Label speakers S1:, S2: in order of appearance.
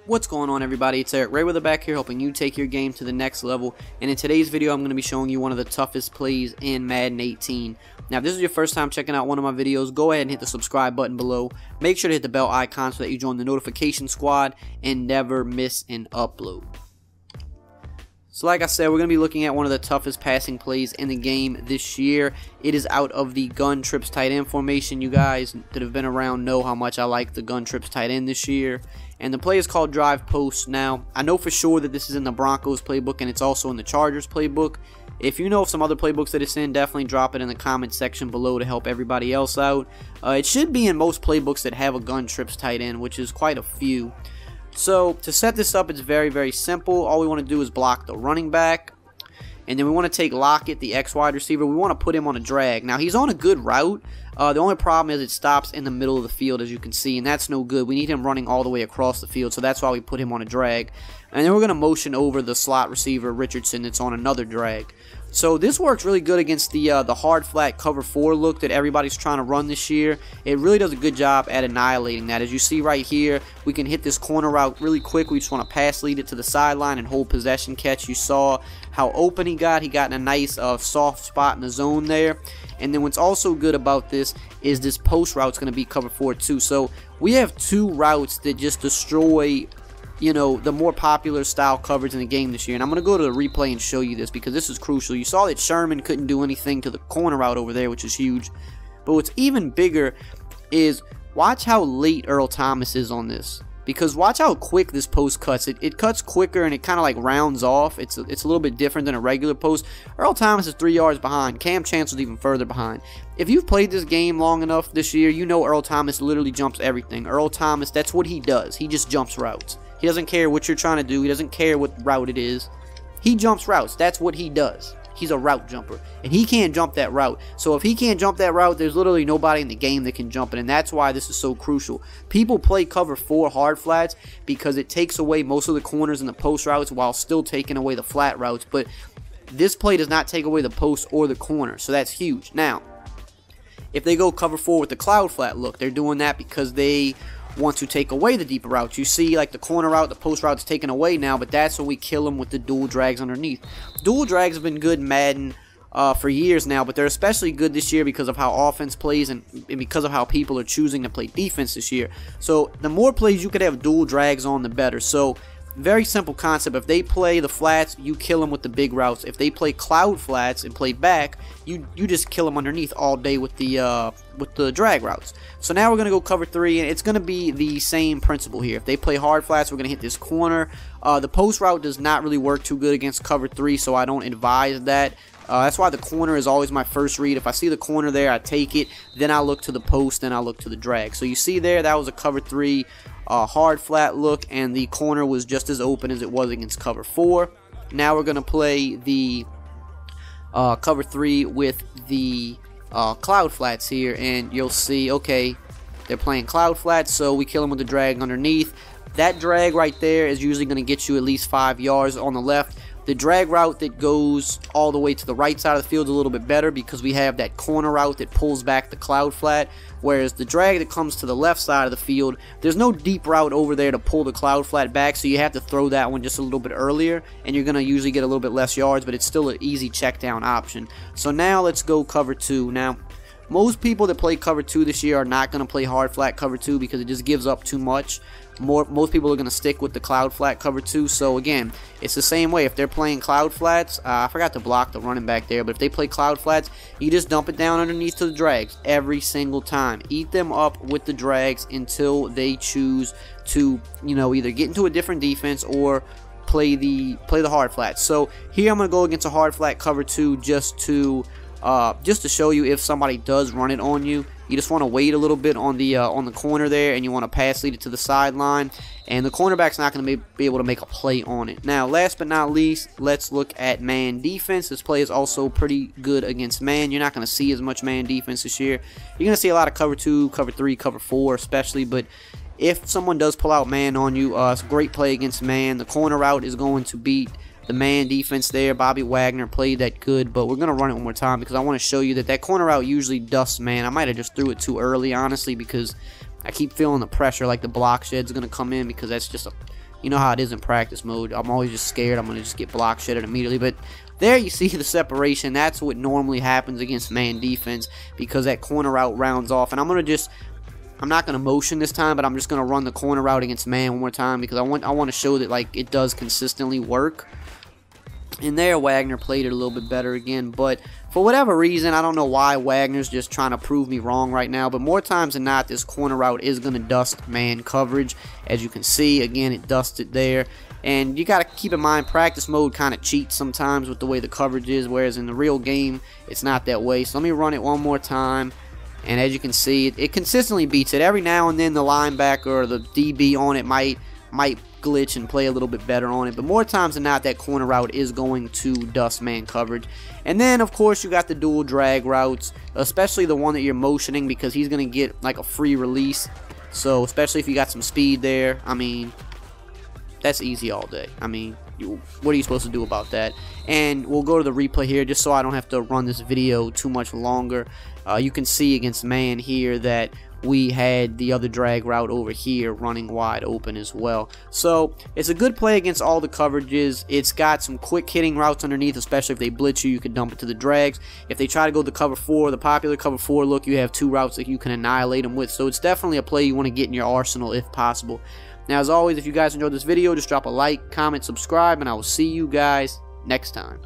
S1: What's going on, everybody? It's EricRayweather back here, helping you take your game to the next level. And in today's video, I'm going to be showing you one of the toughest plays in Madden 18. Now, if this is your first time checking out one of my videos, go ahead and hit the subscribe button below. Make sure to hit the bell icon so that you join the notification squad and never miss an upload. So like I said, we're going to be looking at one of the toughest passing plays in the game this year. It is out of the gun trips tight end formation. You guys that have been around know how much I like the gun trips tight end this year. And the play is called drive post. Now, I know for sure that this is in the Broncos playbook and it's also in the Chargers playbook. If you know of some other playbooks that it's in, definitely drop it in the comment section below to help everybody else out. It should be in most playbooks that have a gun trips tight end, which is quite a few. So to set this up, it's very simple. All we want to do is block the running back, and then we want to take Lockett, the X wide receiver. We want to put him on a drag. Now, he's on a good route. The only problem is it stops in the middle of the field, as you can see, and that's no good. We need him running all the way across the field, so that's why we put him on a drag. And then we're going to motion over the slot receiver, Richardson, that's on another drag. So this works really good against the hard flat cover 4 look that everybody's trying to run this year. It really does a good job at annihilating that. As you see right here, we can hit this corner route really quick. We just want to pass lead it to the sideline and hold possession catch. You saw how open he got. He got in a nice soft spot in the zone there. And then what's also good about this is this post route's going to be cover 4 too. So we have two routes that just destroy, you know, the more popular style coverage in the game this year. And I'm going to go to the replay and show you this because this is crucial. You saw that Sherman couldn't do anything to the corner route over there, which is huge. But what's even bigger is watch how late Earl Thomas is on this. Because watch how quick this post cuts. It cuts quicker and it kind of like rounds off. It's a little bit different than a regular post. Earl Thomas is 3 yards behind. Cam Chancellor's even further behind. If you've played this game long enough this year, you know Earl Thomas literally jumps everything. Earl Thomas, that's what he does. He just jumps routes. He doesn't care what you're trying to do. He doesn't care what route it is. He jumps routes. That's what he does. He's a route jumper, and he can't jump that route. So if he can't jump that route, there's literally nobody in the game that can jump it, and that's why this is so crucial. People play cover 4 hard flats because it takes away most of the corners and the post routes while still taking away the flat routes, but this play does not take away the post or the corner, so that's huge. Now, if they go cover 4 with the cloud flat look, they're doing that because they want to take away the deeper routes. You see, like the corner route, the post route's taken away now, but that's when we kill them with the dual drags underneath. Dual drags have been good in Madden for years now, but they're especially good this year because of how offense plays and because of how people are choosing to play defense this year. So the more plays you could have dual drags on, the better. So very simple concept. If they play the flats, you kill them with the big routes. If they play cloud flats and play back, you just kill them underneath all day with the drag routes. So now we're going to go cover 3, and it's going to be the same principle here. If they play hard flats, we're going to hit this corner. The post route does not really work too good against cover 3, so I don't advise that. That's why the corner is always my first read. If I see the corner there, I take it. Then I look to the post, then I look to the drag. So you see there, that was a cover 3 hard flat look, and the corner was just as open as it was against cover 4. Now we're going to play the cover 3 with the cloud flats here, and you'll see, okay, they're playing cloud flats, so we kill them with the drag underneath. That drag right there is usually going to get you at least 5 yards on the left. The drag route that goes all the way to the right side of the field is a little bit better because we have that corner route that pulls back the cloud flat, whereas the drag that comes to the left side of the field, there's no deep route over there to pull the cloud flat back, so you have to throw that one just a little bit earlier, and you're going to usually get a little bit less yards, but it's still an easy check down option. So now let's go cover 2. Now, most people that play cover 2 this year are not going to play hard flat cover 2 because it just gives up too much. Most people are going to stick with the cloud flat cover 2. So again, it's the same way. If they're playing cloud flats, I forgot to block the running back there, but if they play cloud flats, you just dump it down underneath to the drags every single time. Eat them up with the drags until they choose to, you know, either get into a different defense or play the hard flats. So here I'm going to go against a hard flat cover 2 just to show you if somebody does run it on you. You just want to wait a little bit on the corner there, and you want to pass lead it to the sideline, and the cornerback's not going to be able to make a play on it. Now, last but not least, let's look at man defense. This play is also pretty good against man. You're not going to see as much man defense this year. You're going to see a lot of cover 2, cover 3, cover 4 especially, but if someone does pull out man on you, it's a great play against man. The corner route is going to beat the man defense there. Bobby Wagner played that good, but we're going to run it one more time because I want to show you that corner route usually dusts man. I might have just threw it too early, honestly, because I keep feeling the pressure like the block shed's going to come in because that's just a You know how it is in practice mode. I'm always just scared I'm going to just get block shitted immediately. But there you see the separation. That's what normally happens against man defense, because that corner route rounds off. And I'm not going to motion this time, but I'm just going to run the corner route against man one more time, because I want to show that like it does consistently work. And there Wagner played it a little bit better again, but for whatever reason, I don't know why Wagner's just trying to prove me wrong right now, but more times than not, this corner route is going to dust man coverage. As you can see, again, it dusted there. And you got to keep in mind, practice mode kind of cheats sometimes with the way the coverage is, whereas in the real game, it's not that way. So let me run it one more time. And as you can see, it consistently beats it. Every now and then, the linebacker or the DB on it might glitch and play a little bit better on it, but more times than not, that corner route is going to dust man coverage. And then of course you got the dual drag routes, especially the one that you're motioning, because he's going to get like a free release. So especially if you got some speed there, I mean, that's easy all day. I mean, what are you supposed to do about that? And we'll go to the replay here just so I don't have to run this video too much longer. You can see against man here that we had the other drag route over here running wide open as well. So it's a good play against all the coverages. It's got some quick hitting routes underneath, especially if they blitz you can dump it to the drags. If they try to go the cover 4, the popular cover 4 look, you have 2 routes that you can annihilate them with. So it's definitely a play you want to get in your arsenal if possible. Now, as always, if you guys enjoyed this video, just drop a like, comment, subscribe, and I will see you guys next time.